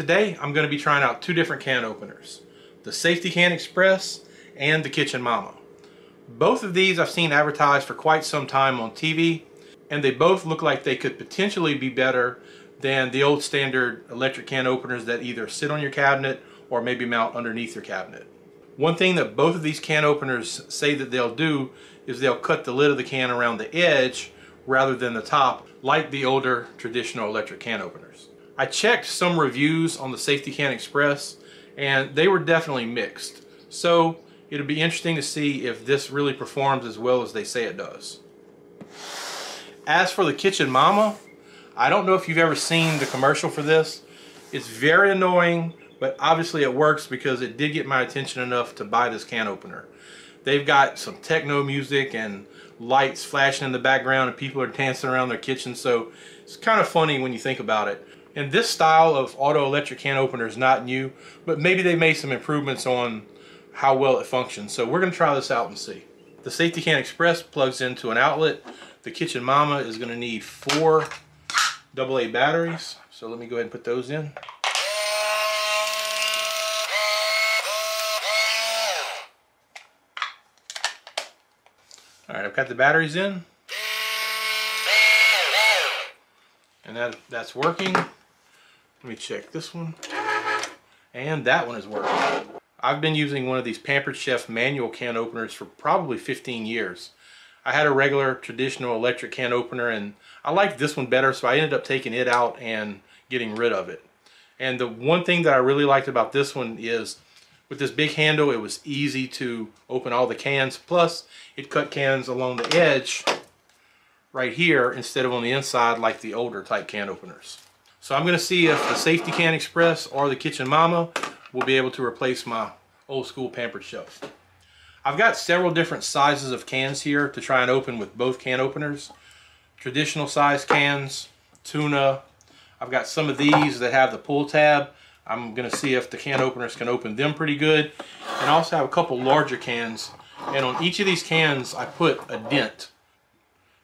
Today I'm going to be trying out two different can openers, the Safety Can Express and the Kitchen Mama. Both of these I've seen advertised for quite some time on TV, and they both look like they could potentially be better than the old standard electric can openers that either sit on your cabinet or maybe mount underneath your cabinet. One thing that both of these can openers say that they'll do is they'll cut the lid of the can around the edge rather than the top, like the older traditional electric can openers. I checked some reviews on the Safety Can Express and they were definitely mixed. So it'll be interesting to see if this really performs as well as they say it does. As for the Kitchen Mama, I don't know if you've ever seen the commercial for this. It's very annoying, but obviously it works because it did get my attention enough to buy this can opener. They've got some techno music and lights flashing in the background and people are dancing around their kitchen, so it's kind of funny when you think about it. And this style of auto electric can opener is not new, but maybe they made some improvements on how well it functions. So we're going to try this out and see. The Safety Can Express plugs into an outlet. The Kitchen Mama is going to need 4 AA batteries. So let me go ahead and put those in. Alright, I've got the batteries in. And that's working. Let me check this one. And that one is working. I've been using one of these Pampered Chef manual can openers for probably 15 years. I had a regular traditional electric can opener and I liked this one better, so I ended up taking it out and getting rid of it. And the one thing that I really liked about this one is with this big handle, it was easy to open all the cans. Plus, it cut cans along the edge right here instead of on the inside like the older type can openers. So I'm going to see if the Safety Can Express or the Kitchen Mama will be able to replace my old school Pampered Chef. I've got several different sizes of cans here to try and open with both can openers. Traditional size cans, tuna. I've got some of these that have the pull tab. I'm going to see if the can openers can open them pretty good. And I also have a couple larger cans. And on each of these cans I put a dent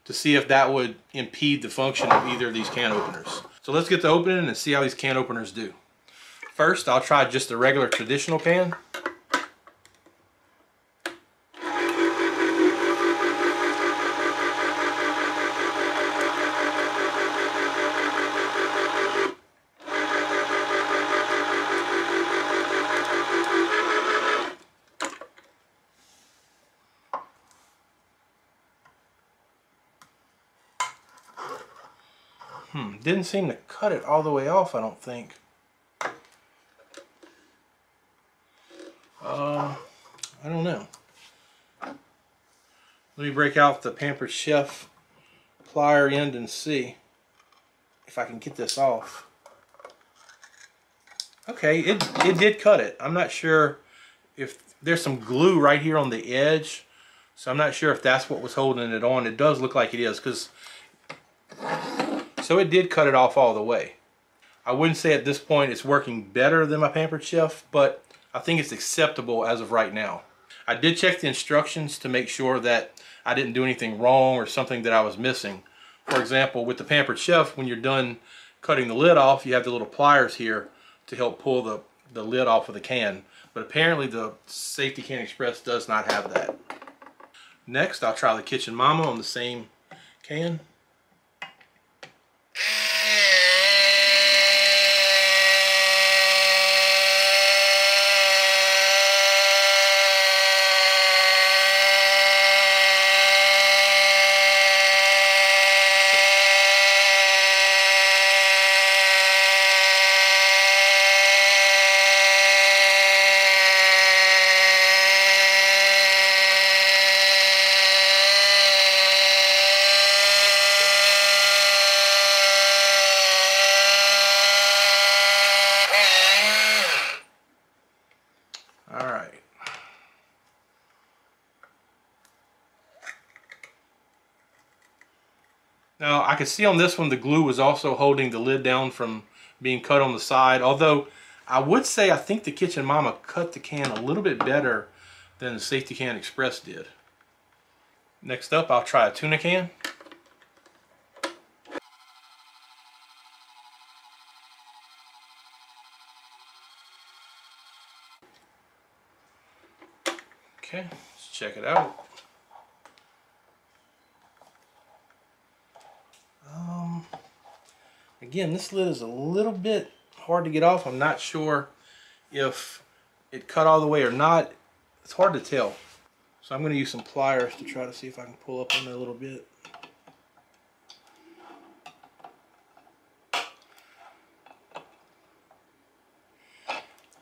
to see if that would impede the function of either of these can openers. So let's get to opening and see how these can openers do. First, I'll try just a regular traditional can. Didn't seem to cut it all the way off, I don't think. I don't know. Let me break out the Pampered Chef plier end and see if I can get this off. Okay, it did cut it. I'm not sure if there's some glue right here on the edge, so I'm not sure if that's what was holding it on. It does look like it is, so it did cut it off all the way. I wouldn't say at this point it's working better than my Pampered Chef, but I think it's acceptable as of right now. I did check the instructions to make sure that I didn't do anything wrong or something that I was missing. For example, with the Pampered Chef, when you're done cutting the lid off, you have the little pliers here to help pull the lid off of the can. But apparently the Safety Can Express does not have that. Next, I'll try the Kitchen Mama on the same can. Now I could see on this one the glue was also holding the lid down from being cut on the side, although I would say I think the Kitchen Mama cut the can a little bit better than the Safety Can Express did. Next up, I'll try a tuna can. Okay, let's check it out. Again, this lid is a little bit hard to get off. I'm not sure if it cut all the way or not. It's hard to tell. So I'm going to use some pliers to try to see if I can pull up on it a little bit.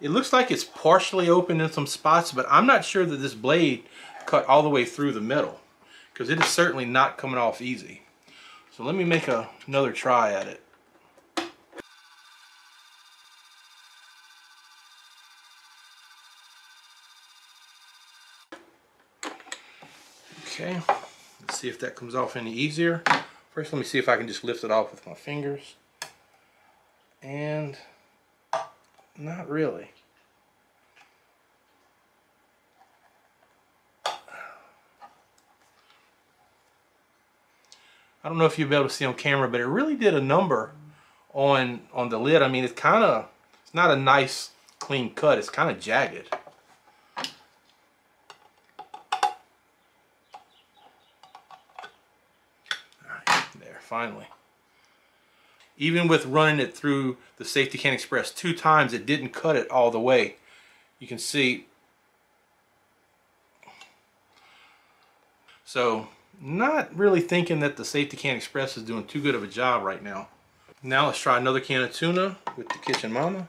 It looks like it's partially open in some spots, but I'm not sure that this blade cut all the way through the metal, because it is certainly not coming off easy. So let me make another try at it. Okay, let's see if that comes off any easier. First, let me see if I can just lift it off with my fingers. And not really. I don't know if you'll be able to see on camera, but it really did a number on the lid. I mean, it's not a nice clean cut. It's kind of jagged. There, finally. Even with running it through the Safety Can Express 2 times, it didn't cut it all the way. You can see. So, not really thinking that the Safety Can Express is doing too good of a job right now. Now let's try another can of tuna with the Kitchen Mama.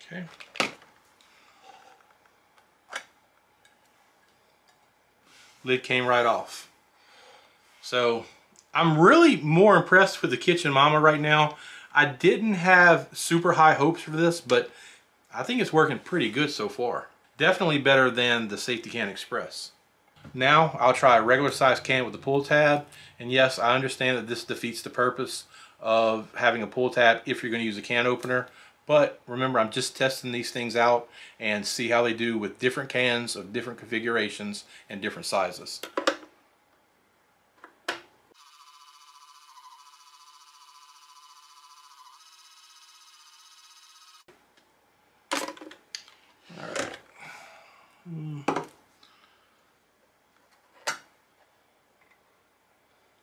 Okay. Lid came right off. So I'm really more impressed with the Kitchen Mama right now. I didn't have super high hopes for this, but I think it's working pretty good so far. Definitely better than the Safety Can Express. Now I'll try a regular size can with the pull tab. And yes, I understand that this defeats the purpose of having a pull tab if you're going to use a can opener. But remember, I'm just testing these things out and see how they do with different cans of different configurations and different sizes. Alright.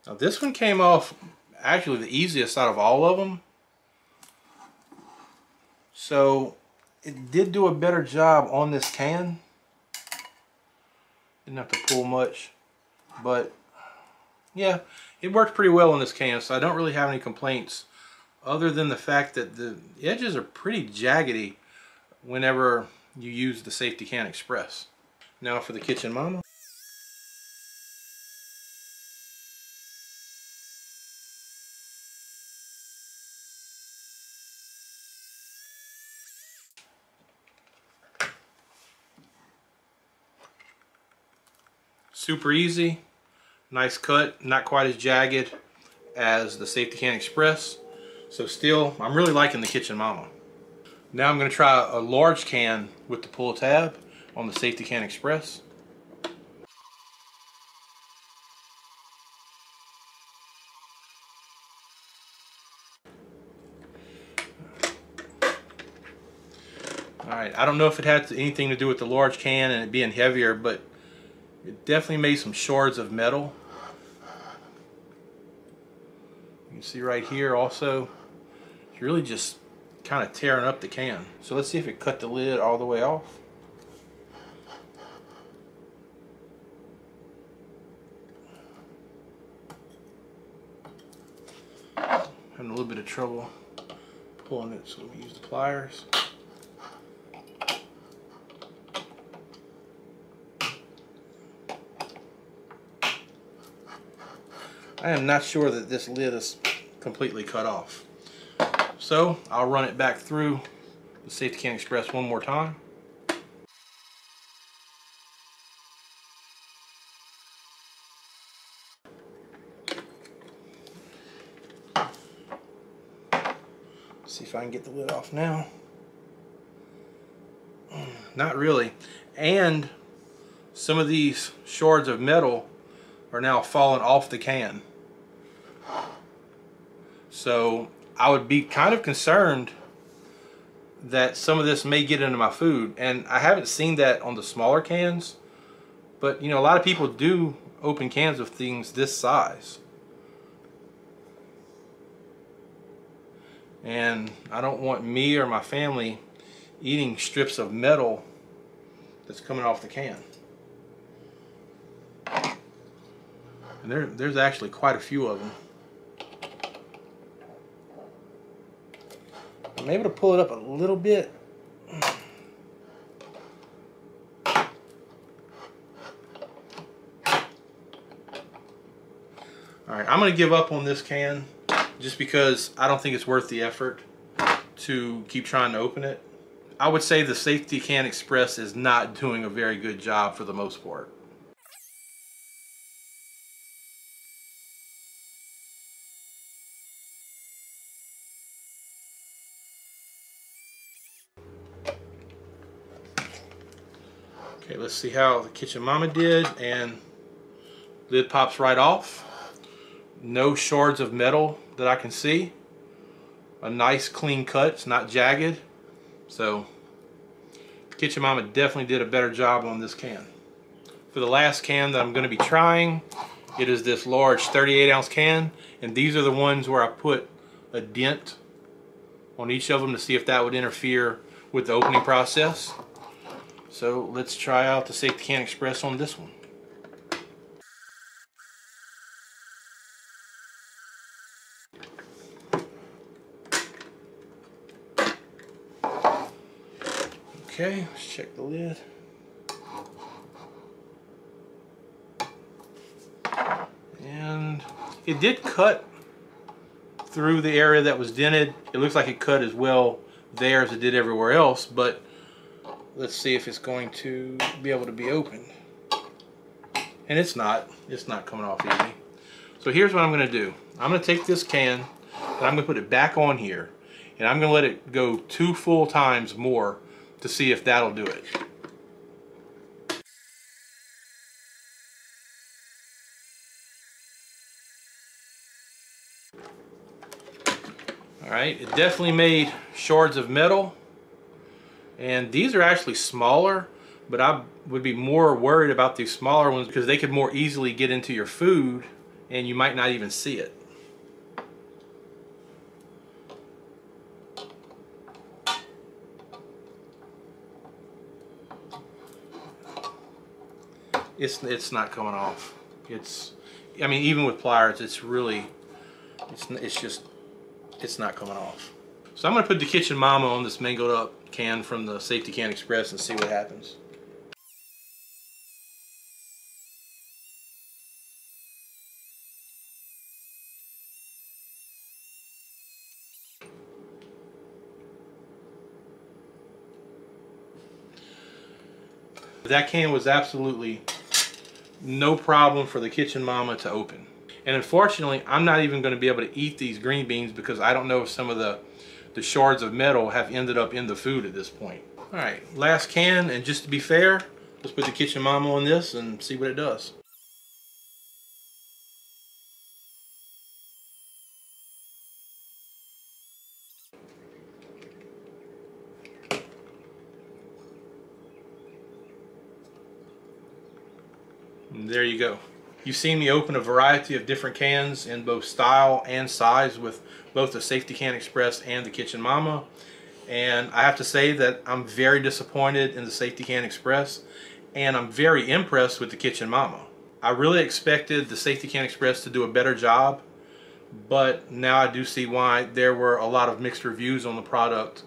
Now this one came off actually the easiest out of all of them. So it did do a better job on this can. Didn't have to pull much, but yeah, it worked pretty well on this can, so I don't really have any complaints other than the fact that the edges are pretty jaggedy whenever you use the Safety Can Express. Now for the Kitchen Mama. Super easy, nice cut, not quite as jagged as the Safety Can Express. So still, I'm really liking the Kitchen Mama. Now I'm going to try a large can with the pull tab on the Safety Can Express. Alright, I don't know if it had anything to do with the large can and it being heavier, but it definitely made some shards of metal. You can see right here also, it's really just kind of tearing up the can. So let's see if it cut the lid all the way off. Having a little bit of trouble pulling it, so let me use the pliers. I am not sure that this lid is completely cut off. So I'll run it back through the Safety Can Express one more time. See if I can get the lid off now. Not really. And some of these shards of metal are now falling off the can. So I would be kind of concerned that some of this may get into my food, and I haven't seen that on the smaller cans, but you know, a lot of people do open cans of things this size, and I don't want me or my family eating strips of metal that's coming off the can. And there's actually quite a few of them. I'm able to pull it up a little bit. Alright, I'm going to give up on this can just because I don't think it's worth the effort to keep trying to open it. I would say the Safety Can Express is not doing a very good job for the most part. Okay, let's see how the Kitchen Mama did, and lid pops right off. No shards of metal that I can see. A nice clean cut, it's not jagged. So Kitchen Mama definitely did a better job on this can. For the last can that I'm going to be trying, it is this large 38-ounce can, and these are the ones where I put a dent on each of them to see if that would interfere with the opening process. So let's try out the Safety Can Express on this one. Okay, let's check the lid. And it did cut through the area that was dented. It looks like it cut as well there as it did everywhere else, but let's see if it's going to be able to be opened. And it's not coming off easy. So here's what I'm going to do. I'm going to take this can and I'm going to put it back on here, and I'm going to let it go 2 full times more to see if that'll do it. Alright, it definitely made shards of metal. And these are actually smaller, but I would be more worried about these smaller ones because they could more easily get into your food and you might not even see it. It's not coming off. I mean, even with pliers, it's not coming off. So I'm going to put the Kitchen Mama on this mangled up can from the Safety Can Express and see what happens. That can was absolutely no problem for the Kitchen Mama to open. And unfortunately, I'm not even going to be able to eat these green beans because I don't know if some of the shards of metal have ended up in the food at this point. Alright, last can, and just to be fair, let's put the Kitchen Mama on this and see what it does. And there you go. You've seen me open a variety of different cans in both style and size with both the Safety Can Express and the Kitchen Mama. And I have to say that I'm very disappointed in the Safety Can Express, and I'm very impressed with the Kitchen Mama. I really expected the Safety Can Express to do a better job, but now I do see why there were a lot of mixed reviews on the product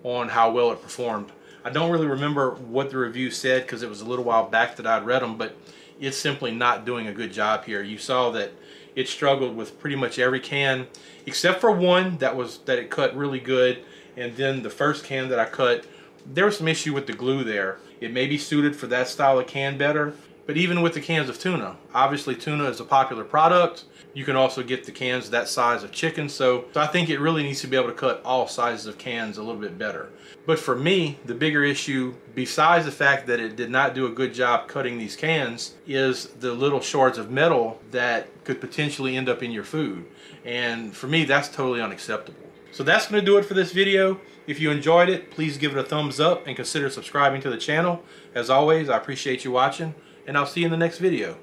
on how well it performed. I don't really remember what the review said because it was a little while back that I'd read them, but it's simply not doing a good job here. You saw that it struggled with pretty much every can except for one that it cut really good, and then the first can that I cut, there was some issue with the glue there. It may be suited for that style of can better, But even with the cans of tuna, obviously tuna is a popular product. You can also get the cans that size of chicken, so I think it really needs to be able to cut all sizes of cans a little bit better. But for me, the bigger issue, besides the fact that it did not do a good job cutting these cans, is the little shards of metal that could potentially end up in your food. And for me, that's totally unacceptable. So that's going to do it for this video. If you enjoyed it, please give it a thumbs up and consider subscribing to the channel. As always, I appreciate you watching, and I'll see you in the next video.